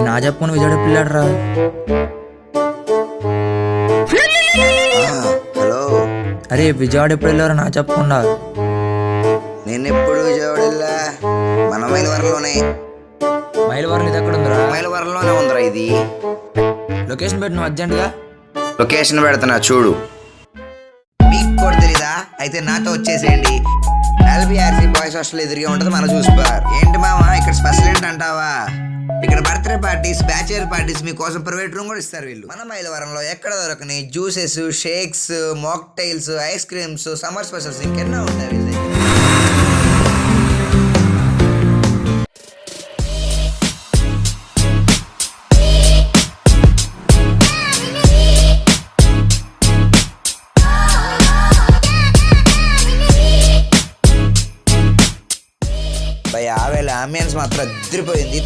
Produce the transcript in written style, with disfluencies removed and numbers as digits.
నా చెప్పుకుని విజయవాడ పిల్లాడరా. హలో, అరే విజయవాడ ఎప్పుడు వెళ్ళారా నా చెప్పకుండా? నేను ఎప్పుడు విజయవాడ వెళ్ళా? మన మైలవరంలోనే. మైలవరం ఇది ఎక్కడ ఉందిరా? మైలవరంలోనే ఉందిరా ఇది. లొకేషన్ పెట్టి నువ్వు అర్జెంటుగా. లొకేషన్ పెడుతున్నా చూడు. మీకు కూడా తెలీదా? అయితే నాతో వచ్చేసేయండి. ఎల్బిఆర్సి బాయ్స్ హాస్టల్ ఎదురుగా ఉంటుంది మన జ్యూస్ బార్. ఏంటి మామ ఇక్కడ స్పెషల్ ఏంటి అంటావా? ఇక్కడ బర్త్డే పార్టీస్, బ్యాచులర్ పార్టీస్ మీకోసం ప్రైవేట్ రూమ్ కూడా ఇస్తారు వీళ్ళు. మన మైలవరంలో ఎక్కడ దొరకని juices, shakes, mocktails, ice creams, summer specials ఇంకెన్నో ఉంటాయి వీళ్ళ దగ్గర. ఆవేళ అంబియన్స్ మాత్రం అదిరిపోయింది.